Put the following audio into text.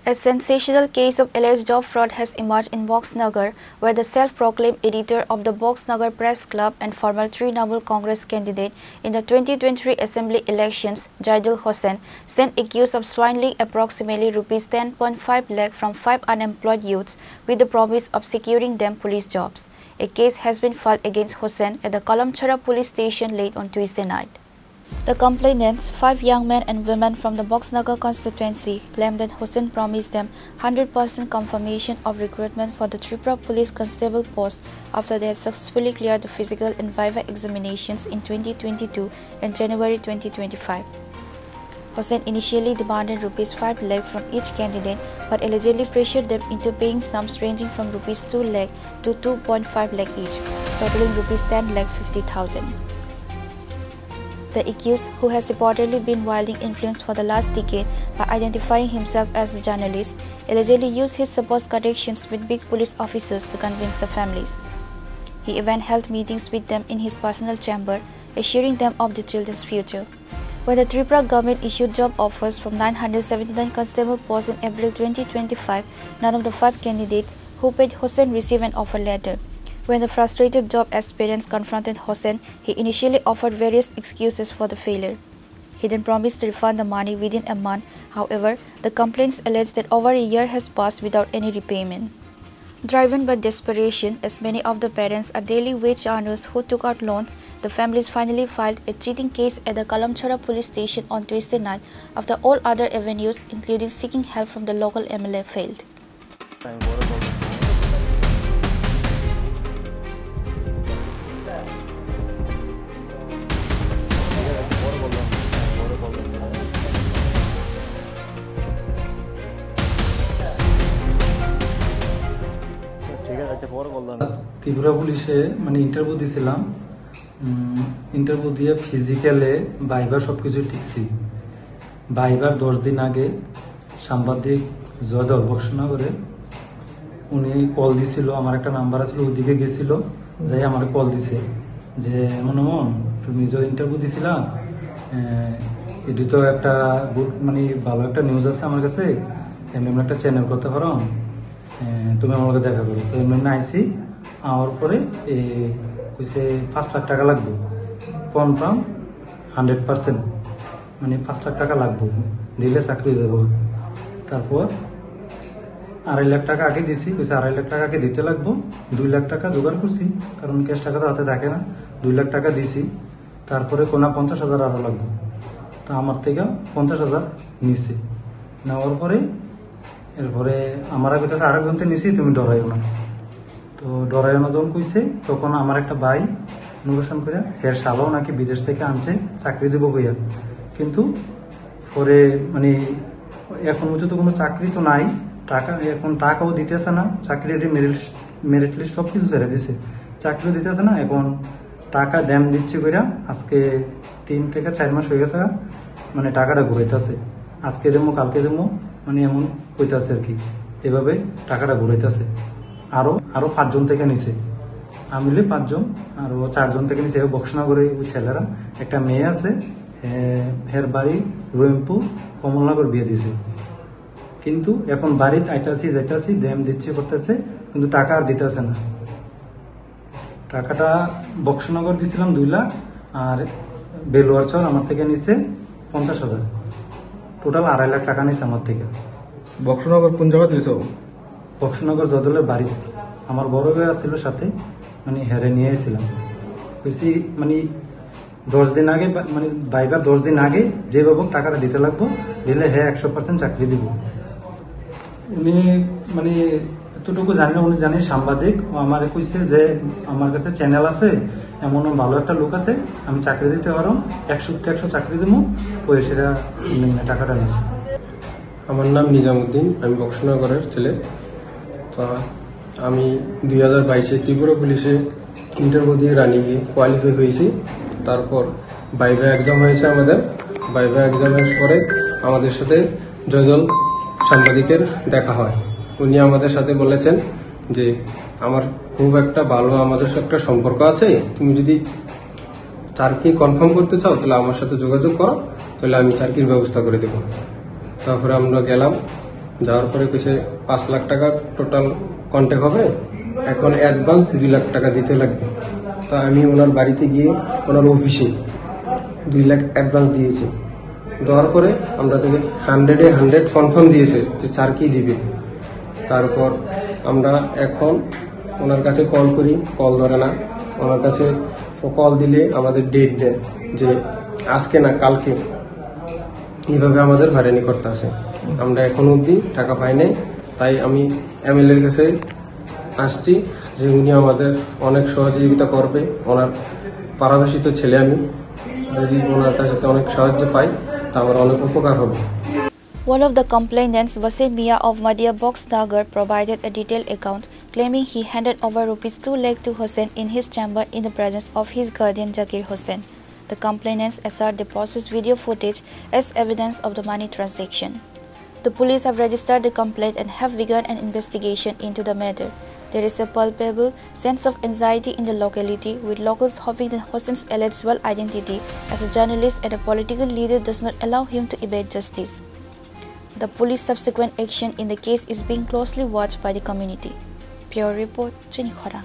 A sensational case of alleged job fraud has emerged in Boxnagar, where the self-proclaimed editor of the Boxnagar Press Club and former Trinamool Congress candidate in the 2023 Assembly elections, Jaidul Hossain, stand accused of swindling approximately Rs 10.5 lakh from 5 unemployed youths with the promise of securing them police jobs. A case has been filed against Hossain at the Kalamchara police station late on Tuesday night. The complainants, 5 young men and women from the Boxnagar constituency, claimed that Hossain promised them 100% confirmation of recruitment for the Tripura police constable post after they had successfully cleared the physical and viva examinations in 2022 and January 2025. Hossain initially demanded Rs 5 lakh from each candidate but allegedly pressured them into paying sums ranging from Rs 2 lakh to 2.5 lakh each, totaling Rs 10 lakh 50,000. The accused, who has reportedly been wielding influence for the last decade by identifying himself as a journalist, allegedly used his supposed connections with big police officers to convince the families. He even held meetings with them in his personal chamber, assuring them of the children's future. When the Tripura government issued job offers from 979 constable posts in April 2025, none of the 5 candidates who paid Hossain received an offer letter. When the frustrated job aspirants confronted Hossain, he initially offered various excuses for the failure. He then promised to refund the money within a month. However, the complaints allege that over a year has passed without any repayment. Driven by desperation, as many of the parents are daily wage earners who took out loans, the families finally filed a cheating case at the Kalamchara police station on Tuesday night after all other avenues, including seeking help from the local MLA, failed. Tripura পুলিশে interview দিয়েছিলাম। Interview দিয়ে ফিজিক্যালে ভাইবার সবকিছু ঠিকছি। ভাইবার 10 দিন আগে সাংবাদিক জয়দল বক্সনগরে উনি কল দিছিল, আমার একটা নাম্বার আছে, ওদিকে গেছিল, যাই আমার কল দিছে যে এমন তুমি যে ইন্টারভিউ দিছিলা, এটি তো একটা গুড ভালো একটা নিউজ আছে আমার কাছে, এমনি একটা চ্যানেল করতে পারো, তুমি আমাকে দেখা করো। তো এমনি আইসি আমার পরে কইছে 5 লাখ টাকা লাগবে, কনফার্ম 100%, 5 লাখ টাকা লাগবে, দিলে চাকরি দেবো। তারপর 2.5 লাখ টাকা আগে দিছি, কইছে 2.5 লাখ টাকা আগে দিতে লাগবো। 2 লাখ টাকা জোগাড় করছি, কারণ ক্যাশ টাকা তো হাতে থাকে না। 2 লাখ টাকা দিছি, তারপরে কোনা 50,000 আরো লাগবে। তো আমার থেকে 50,000 নিছে। নেওয়ার পরে এরপরে আমার কাছে আরেকজনকে নিছি, তুমি ডরাইও না। তো ডরাইও না যখন কইছে, তখন আমার একটা ভাই নির্বাচন করে হের শালাও নাকি বিদেশ থেকে আনছে চাকরি দেবো কইয়া, কিন্তু পরে এখন পর্যন্ত কোনো চাকরি তো নাই, টাকা এখন টাকাও দিতেছে না, চাকরির মেরিট লিস্ট সব কিছু ছেড়ে দিছে, চাকরিও দিতেছে না। এখন টাকা দাম দিচ্ছে কইরা আজকে 3 থেকে 4 মাস হয়ে গেছে, টাকাটা ঘুরাইতেছে, আজকে দেবো কালকে দেবো, এমন কইতাছে আর কি, এভাবে টাকাটা ঘুরাইতেছে। আরো 5 জন থেকে নিছে, আমিলে 5 জন, আরো 4 জন থেকে নিছে। বক্সনগরে ওই ছেলেরা, একটা মেয়ে আছে, হের বাড়ি রহিমপুর, কমলনগর বিয়ে দিছে, কিন্তু এখন বাড়িতে আইতাছি যাইতাছি, দাম দিচ্ছে করতেছে, কিন্তু টাকা আর দিতেছে না। টাকাটা বক্সনগর দিছিলাম 2 লাখ, আর বেলুয়ারচর আমার থেকে নিছে 50,000, টোটাল 2.5 লাখ টাকা নিছে আমার থেকে। বক্সনগর কোন জায়গা দিয়েছ? বক্সনগর জদলের বাড়ি, আমার বড় ভাই আসছিল সাথে, হেরে নিয়ে এসেছিলাম। কইছি 10 দিন আগে, ভাইবার 10 দিন আগে যেভাবে টাকাটা দিতে লাগবো, দিলে 100% চাকরি দিব। উনি এতটুকু জানি না, উনি জানি সাংবাদিক, আমার কইছে যে আমার কাছে চ্যানেল আছে, এমন ভালো একটা লোক আছে, আমি চাকরি দিতে পারো, 100% চাকরি দেবো, ওই সেটা টাকাটা নিচ্ছে। আমার নাম নিজামুদ্দিন, আমি বক্সনগরের ছেলে। তো আমি 2022-এ ত্রিপুরা পুলিশে ইন্টারভিউ দিয়ে রানিংয়ে কোয়ালিফাই হয়েছি। তারপর ভাইভা এক্সাম হয়েছে আমাদের। ভাইভা এক্সামের পরে আমাদের সাথে জয়দল সাংবাদিকের দেখা হয়। উনি আমাদের সাথে বলেছেন যে আমার খুব একটা ভালো আমাদের সাথে একটা সম্পর্ক আছে, তুমি যদি চাকরি কনফার্ম করতে চাও তাহলে আমার সাথে যোগাযোগ করো, তাহলে আমি চাকরির ব্যবস্থা করে দেবো। তারপরে আমরা গেলাম, যাওয়ার পরে কইছে 5 লাখ টাকা টোটাল কন্ট্যাক্ট হবে, এখন অ্যাডভান্স 2 লাখ টাকা দিতে লাগবে। তো আমি ওনার বাড়িতে গিয়ে ওনার অফিসে 2 লাখ অ্যাডভান্স দিয়েছি। দেওয়ার পরে আমরা থেকে 100-এ 100 কনফার্ম দিয়েছে যে স্যার কি দিবে। তারপর আমরা এখন ওনার কাছে কল করি, কল ধরে না। ওনার কাছে কল দিলে আমাদের ডেট দেয় যে আজকে না কালকে, এইভাবে আমাদের হয়রানি করতে আছে। আমরা এখন অবধি টাকা পাই নাই। তাই আমি MLA এর কাছে আসছি যে উনি আমাদের অনেক সহযোগিতা করবে। ওনার পারাবাসিত ছেলে আমি, যদি ওনার কাছে অনেক সাহায্য পাই তা আমার অনেক উপকার হবে। One of the complainants, Wasir Mia of Madhya Boxnagar, provided a detailed account claiming he handed over rupees 2 lakh to Hussain in his chamber in the presence of his guardian Zakir Hussain. The complainants assert they possess video footage as evidence of the money transaction. The police have registered the complaint and have begun an investigation into the matter. There is a palpable sense of anxiety in the locality, with locals hoping that Hussain's alleged dual identity as a journalist and a political leader does not allow him to evade justice. The police subsequent action in the case is being closely watched by the community. Pure Report, Chinikhora.